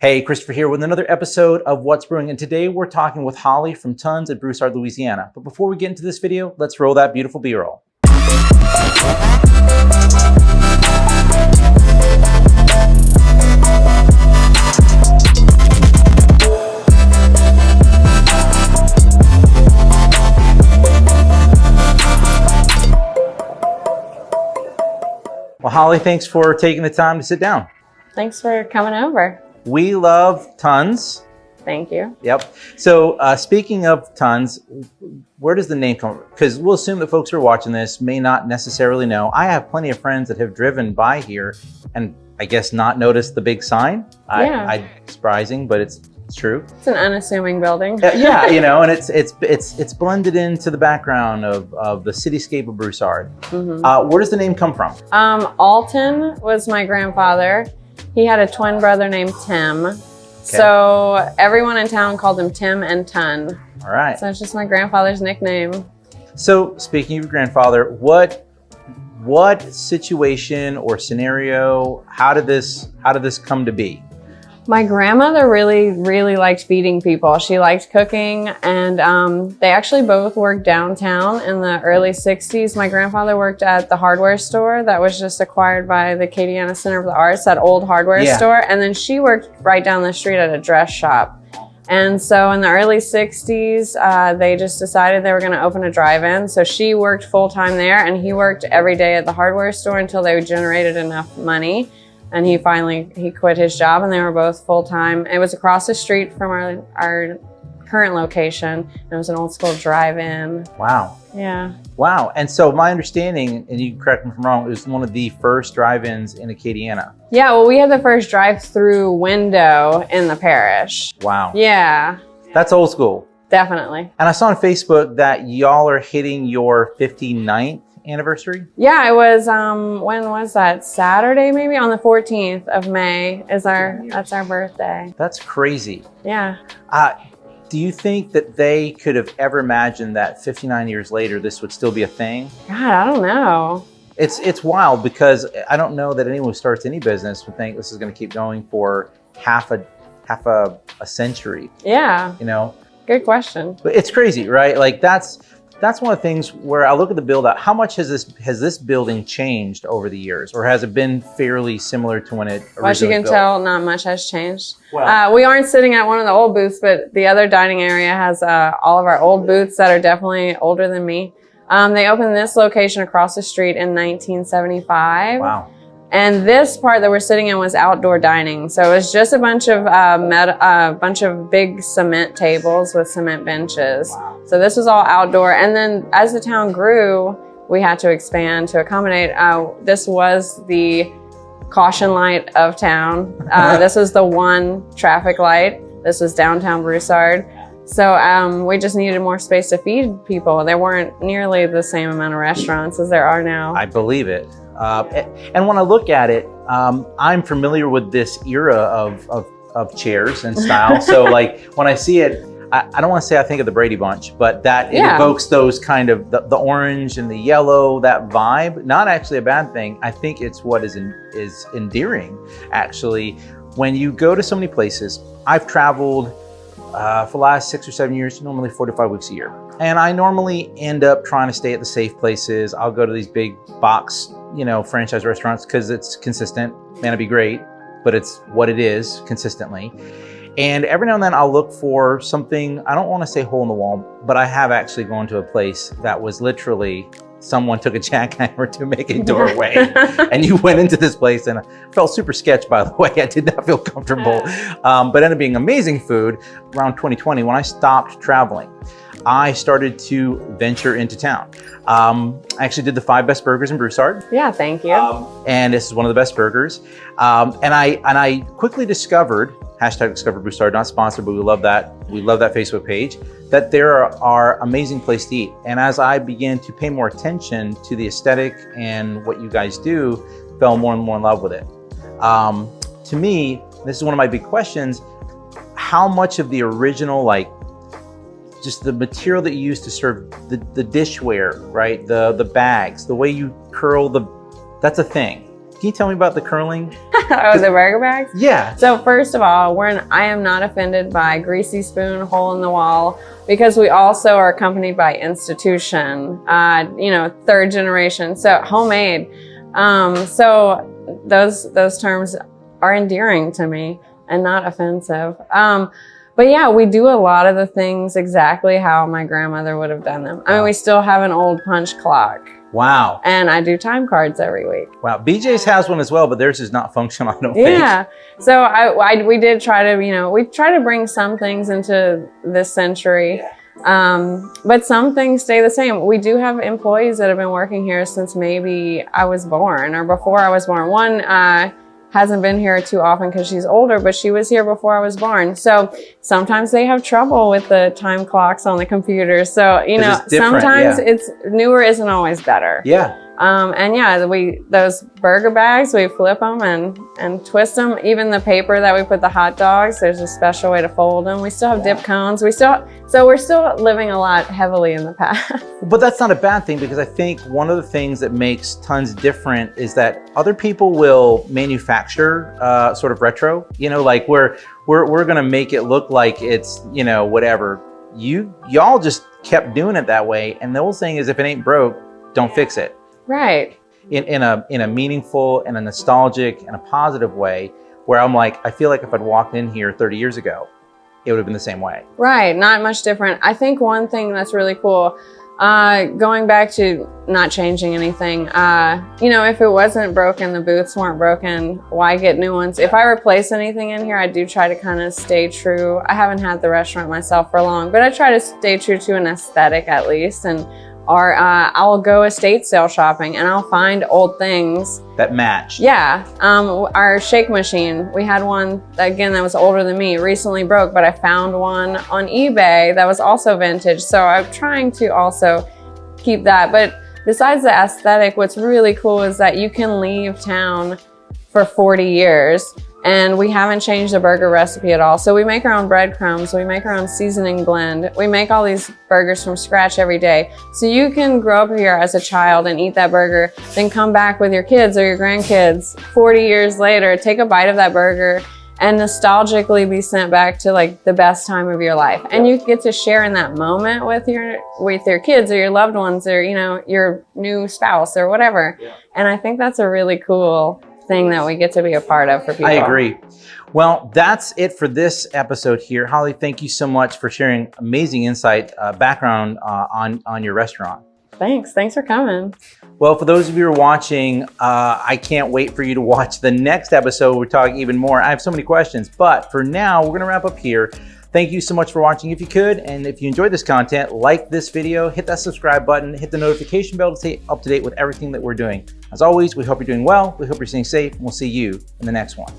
Hey, Christopher here with another episode of What's Brewing, and today we're talking with Hollie from Tons at Broussard, Louisiana. But before we get into this video, let's roll that beautiful B-roll. Well, Hollie, thanks for taking the time to sit down. Thanks for coming over. We love Tons. Thank you. Yep. So speaking of Tons, where does the name come from? Because we'll assume that folks who are watching this may not necessarily know. I have plenty of friends that have driven by here and I guess not noticed the big sign. Yeah. Surprising, but it's true. It's an unassuming building. Yeah, you know, and it's blended into the background of the cityscape of Broussard. Mm-hmm. Where does the name come from? Alton was my grandfather. He had a twin brother named Tim. Okay. So everyone in town called him Tim and Ton. All right. So it's just my grandfather's nickname. So speaking of your grandfather, what situation or scenario, how did this come to be? My grandmother really liked feeding people. She liked cooking, and they actually both worked downtown in the early 60s. My grandfather worked at the hardware store that was just acquired by the Acadia Center of the Arts, that old hardware store. And then she worked right down the street at a dress shop. And so in the early 60s, they just decided they were going to open a drive-in. So she worked full-time there, and he worked every day at the hardware store until they generated enough money. And he quit his job, and they were both full-time. It was across the street from our current location. It was an old school drive-in. Wow. Yeah. Wow. And so my understanding, and you can correct me if I'm wrong, it was one of the first drive-ins in Acadiana. Yeah, well, we had the first drive-through window in the parish. Wow. Yeah. That's old school. Definitely. And I saw on Facebook that y'all are hitting your 59th anniversary? Yeah, it was, when was that? Saturday, maybe? On the 14th of May that's our birthday. That's crazy. Yeah. Do you think that they could have ever imagined that 59 years later, this would still be a thing? God, I don't know. It's wild, because I don't know that anyone who starts any business would think this is going to keep going for half a century. Yeah. You know? Good question. But it's crazy, right? Like that's one of the things where I look at the build out. How much has this building changed over the years, or has it been fairly similar to when it originally Well, as you can built? tell, not much has changed. Well, we aren't sitting at one of the old booths, but the other dining area has all of our old booths that are definitely older than me. They opened this location across the street in 1975. Wow. And this part that we're sitting in was outdoor dining. So it was just a bunch of big cement tables with cement benches. Wow. So this was all outdoor. And then as the town grew, we had to expand to accommodate. This was the caution light of town. This was the one traffic light. This was downtown Broussard. So we just needed more space to feed people. There weren't nearly the same amount of restaurants as there are now. I believe it. And when I look at it, I'm familiar with this era of chairs and style. So like when I see it, I don't want to say I think of the Brady Bunch, but that it evokes those kind of the orange and the yellow, that vibe. Not actually a bad thing. I think it's what is endearing, actually. When you go to so many places, I've traveled for the last 6 or 7 years, normally 4 to 5 weeks a year. And I normally end up trying to stay at the safe places. I'll go to these big box, franchise restaurants because it's consistent. Man, it'd be great, but it's what it is consistently. And every now and then I'll look for something, I don't want to say hole in the wall, but I have actually gone to a place that was literally someone took a jackhammer to make a doorway and you went into this place, and I felt super sketch, by the way. I did not feel comfortable, but ended up being amazing food. Around 2020, when I stopped traveling, I started to venture into town. I actually did the 5 best burgers in Broussard. Yeah, thank you. And this is one of the best burgers. And I quickly discovered, #discovered Broussard, not sponsored, but we love that Facebook page, that there are amazing places to eat. And as I began to pay more attention to the aesthetic and what you guys do, fell more and more in love with it. To me, this is one of my big questions: how much of the original, just the material that you use to serve the dishware, right? The bags, the way you curl that's a thing. Can you tell me about the curling? Oh, the burger bags? Yeah. So first of all, I am not offended by greasy spoon, hole in the wall, because we also are accompanied by institution, third generation, so homemade. So those terms are endearing to me and not offensive. But yeah, we do a lot of the things exactly how my grandmother would have done them. I mean, we still have an old punch clock. Wow. And I do time cards every week. Wow. BJ's has one as well, but theirs is not functional, I don't think. Yeah. So we did try to, we try to bring some things into this century. But some things stay the same. We do have employees that have been working here since maybe I was born or before I was born. One hasn't been here too often because she's older, but she was here before I was born. So sometimes they have trouble with the time clocks on the computer. So, sometimes it's newer isn't always better. Yeah. And yeah, those burger bags, we flip them and twist them. Even the paper that we put the hot dogs, there's a special way to fold them. We still have dip cones. So we're still living a lot heavily in the past. But that's not a bad thing, because I think one of the things that makes Tons different is that other people will manufacture sort of retro, like we're going to make it look like it's, whatever. Y'all just kept doing it that way. And the old saying is, if it ain't broke, don't fix it. Right. In a meaningful and a nostalgic and a positive way, where I'm like, I feel like if I'd walked in here 30 years ago, it would have been the same way. Right. Not much different. I think one thing that's really cool, going back to not changing anything, if it wasn't broken, the booths weren't broken, why get new ones? If I replace anything in here, I do try to kind of stay true. I haven't had the restaurant myself for long, but I try to stay true to an aesthetic at least. Or I'll go estate sale shopping and I'll find old things that match. Yeah. Our shake machine, we had one, again, that was older than me, recently broke, but I found one on eBay that was also vintage. So I'm trying to also keep that. But besides the aesthetic, what's really cool is that you can leave town for 40 years and we haven't changed the burger recipe at all. So we make our own breadcrumbs, we make our own seasoning blend, we make all these burgers from scratch every day. So you can grow up here as a child and eat that burger, then come back with your kids or your grandkids 40 years later, take a bite of that burger and nostalgically be sent back to like the best time of your life. And you get to share in that moment with your kids or your loved ones or, your new spouse or whatever. Yeah. And I think that's a really cool thing that we get to be a part of for people. I agree. Well, that's it for this episode here. Hollie, thank you so much for sharing amazing insight, background on your restaurant. Thanks for coming. Well, for those of you who are watching, I can't wait for you to watch the next episode. We're talking even more. I have so many questions, but for now, we're going to wrap up here. Thank you so much for watching. If you could, and if you enjoyed this content, like this video, hit that subscribe button, hit the notification bell to stay up to date with everything that we're doing. As always, we hope you're doing well. We hope you're staying safe, and we'll see you in the next one.